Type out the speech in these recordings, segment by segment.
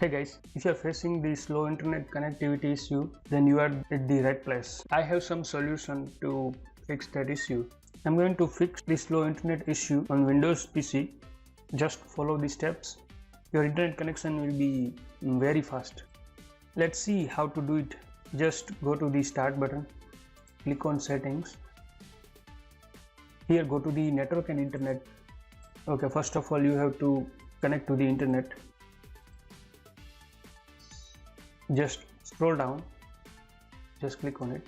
Hey guys, if you are facing the slow internet connectivity issue, then you are at the right place. I have some solution to fix that issue. I'm going to fix the slow internet issue on Windows PC. Just follow the steps. Your internet connection will be very fast. Let's see how to do it. Just go to the start button, click on settings. Here go to the network and internet. Okay, first of all you have to connect to the internet. Just scroll down, just click on it,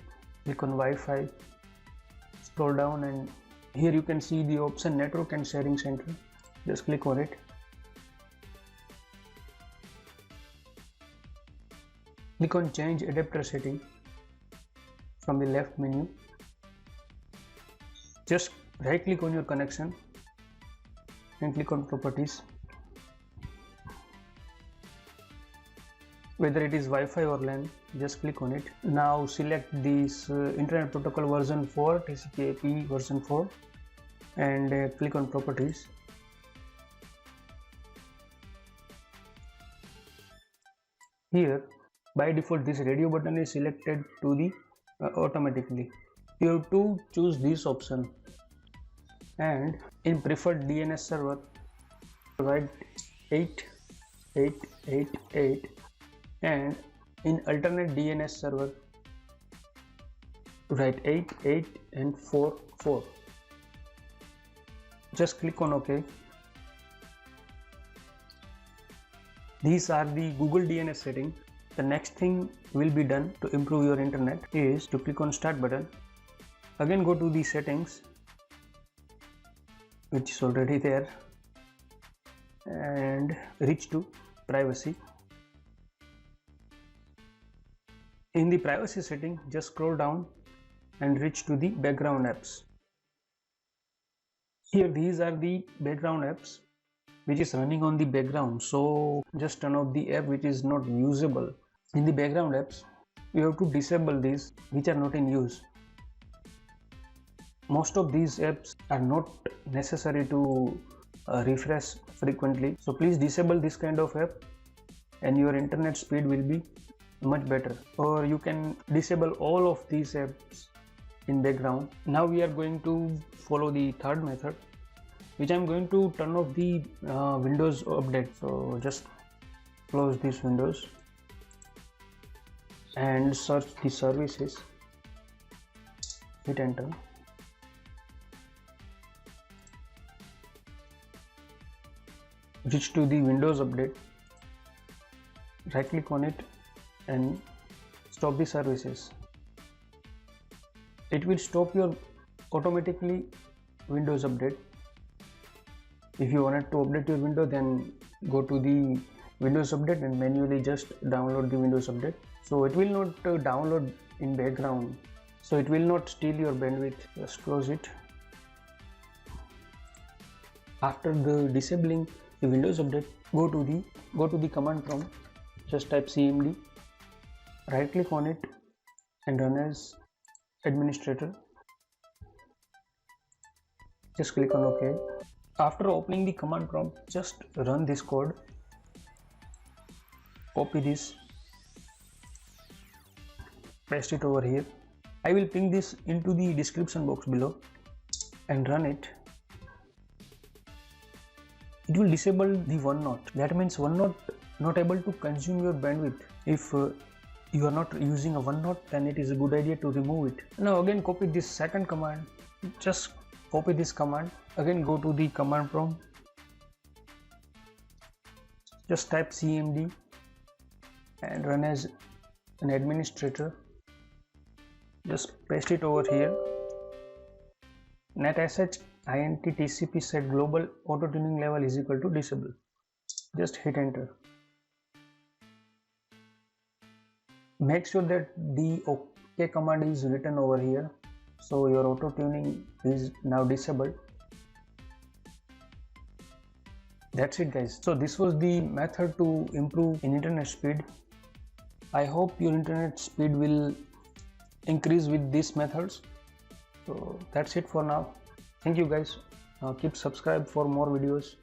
click on Wi-Fi, scroll down, and here you can see the option network and sharing center. Just click on it. Click on change adapter setting from the left menu. Just right click on your connection and click on properties. Whether it is Wi-Fi or LAN, just click on it. Now select this Internet Protocol version 4, TCP/IP version 4, and click on properties. Here by default this radio button is selected to the automatically. You have to choose this option, and in preferred DNS server write 8888, and in alternate DNS server write 88 and 44. Just click on OK. These are the Google DNS settings. The next thing will be done to improve your internet is to click on start button. Again go to the settings, which is already there, and reach to privacy. In the privacy setting, just scroll down and reach to the background apps. Here these are the background apps which is running on the background, so just turn off the app which is not usable. In the background apps you have to disable these which are not in use. Most of these apps are not necessary to refresh frequently, so please disable this kind of app and your internet speed will be much better. Or you can disable all of these apps in background. Now we are going to follow the third method, which I'm going to turn off the Windows update. So just close this Windows and search the services, hit enter. Reach to the Windows update, right click on it and stop the services. It will stop your automatically Windows update. If you wanted to update your window, then go to the Windows update and manually just download the Windows update. So it will not download in background, so it will not steal your bandwidth. Just close it. After the disabling the Windows update, go to the command prompt, just type cmd, right click on it and run as administrator. Just click on OK. After opening the command prompt, just run this code. Copy this, paste it over here. I will ping this into the description box below and run it. It will disable the Onenote. That means Onenote not able to consume your bandwidth. If you are not using a Onenote, then it is a good idea to remove it. Now again copy this second command. Just copy this command. Again go to the command prompt. Just type cmd and run as an administrator. Just paste it over here. netsh int tcp set global autotuning level is equal to disable. Just hit enter. Make sure that the OK command is written over here, so your auto tuning is now disabled. That's it guys. So this was the method to improve in internet speed. I hope your internet speed will increase with these methods. So that's it for now. Thank you guys. Keep subscribe for more videos.